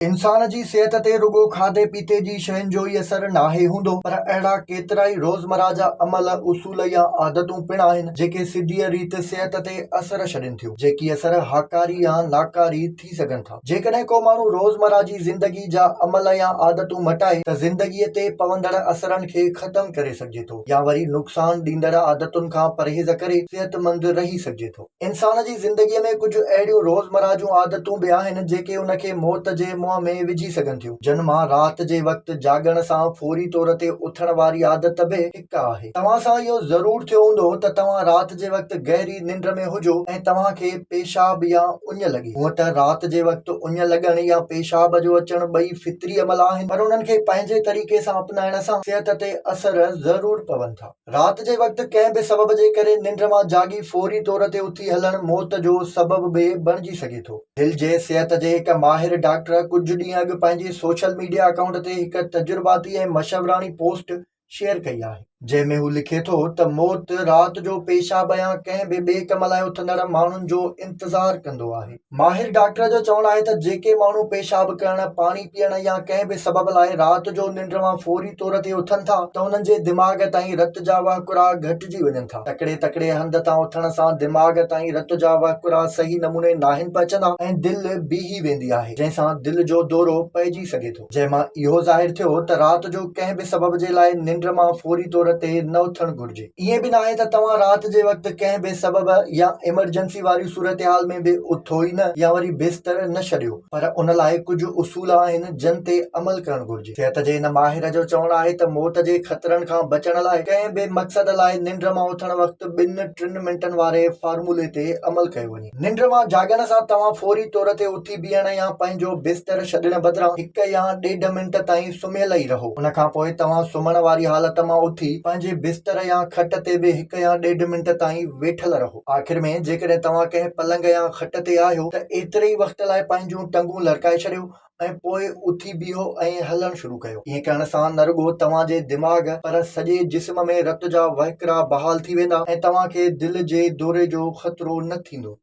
इंसान जी सेहत ते रुगो खाधे पीते जी शयुनि जो ई असर नाहे हूंदो, पर अहिड़ा केतिरा ई रोज़मर्रा जा अमल, उसूल या आदतूं पिण आहिनि जेके सिधीअ रीति सिहत ते असर छॾनि थियूं, जेकी असर हाकारी या नाकारी थी सघनि था। जेकॾहिं को माण्हू रोज़मर्रा जी ज़िंदगी जा अमल या आदतूं मटाए त ज़िंदगीअ ते पवंदड़ असरनि खे ख़तम करे सघिजे थो, या वरी नुक़सान ॾींदड़ आदतुनि खां परहेज़ करे सिहतमंद रही सघिजे थो। इंसान जी ज़िंदगीअ में कुझु अहिड़ियूं रोज़मर्रा जूं आदतूं बि आहिनि जेके उनखे मौत जे मुंहं में विझी सघनि थियूं। जिन मां राति जे वक़्तु जाॻण सां फौरी तौर ते उथण वारी आदत बि हिकु आहे। तव्हां सां इहो ज़रूर थियो हूंदो त तव्हां राति जे वक़्तु गहरी निंड में हुजो ऐं तव्हांखे पेशाब या उञ लॻे। हूअं त राति जे वक़्तु उञ लॻण या पेशाब जो अचण ॿई फितरी अमल आहिनि, पर उन्हनि खे पंहिंजे तरीक़े सां अपनाइण सां सिहत ते असर ज़रूर पवनि था। राति जे वक़्तु कंहिं बि सबब जे करे निंड मां जागी फौरी तौर ते उथी हलण मौत जो सबब बि बणिजी सघे थो। दिलि जे सिहत जे हिकु माहिर डॉक्टर कुझु ॾींहं अॻु पंहिंजे सोशल मीडिया अकाउंट ते हिकु तजुर्बाती ऐं मशवराणी पोस्ट शेयर कई आहे, जंहिंमें हू लिखे थो त मौत राति जो पेशाब या कंहिं बि ॿिए कम लाइ उथंदड़ माण्हुनि जो इंतज़ारु कंदो आहे। माहिर डॉक्टर जो चवणु आहे त जेके माण्हू पेशाब करण, पाणी पीअण या कंहिं बि सबब लाइ राति जो निंड मां फौरी तौर ते उथनि था त उन्हनि जे दिमाग़ ताईं रत जा वहकुरा घटिजी वञनि था। तकिड़े तकिड़े हंध तां उथण सां दिमाग़ ताईं रत जा वहकुरा सही नमूने नाहिनि पचंदा ऐं दिलि बीही वेंदी आहे, जंहिंसां दिलि जो दौरो पइजी सघे थो। जंहिंमां इहो ज़ाहिर थियो त राति जो कंहिं बि सबब जे लाइ निंड मां फौरी तौर ते न उथणु घुर्जे। ईअं बि न आहे त तव्हां राति जे वक़्तु कंहिं बि सबब या इमरजेंसी वारी सूरत हाल में बि उथो ई न या वरी बिस्तर न छॾियो, पर उन लाइ कुझु उसूल आहिनि जिन ते अमल करणु घुर्जे। सिहत जे हिन माहिर जो चवणु आहे त मौत जे ख़तरनि खां बचण लाइ कंहिं बि मक़सद लाइ निंड मां उथण वक़्तु 2-3 मिंटनि वारे फार्मूले ते अमल कयो वञे। निंड मां जाॻण सां तव्हां फौरी तौर ते उथी बीहण या पंहिंजो बिस्तर छॾण बदिरां 1 या 1.5 मिंट ताईं सुम्हियल ई रहो। उन खां पोइ तव्हां सुम्हण वारी हालत मां उथी पंहिंजे बिस्तर या खट ते बि 1 या 1.5 मिंट ताईं वेठल रहो। आख़िर में जेकॾहिं तव्हां कंहिं पलंग या खट ते आहियो त एतिरे ई वक़्त लाइ पंहिंजूं टंगूं लड़काए छॾियो ऐं पोइ उथी बीहो ऐं हलणु शुरू कयो। ईअं करण सां न रुगो तव्हांजे दिमाग़ पर सॼे जिस्म में रत जा वहकिरा बहाल थी वेंदा ऐं तव्हांखे दिलि जे दौरे जो ख़तरो न थींदो।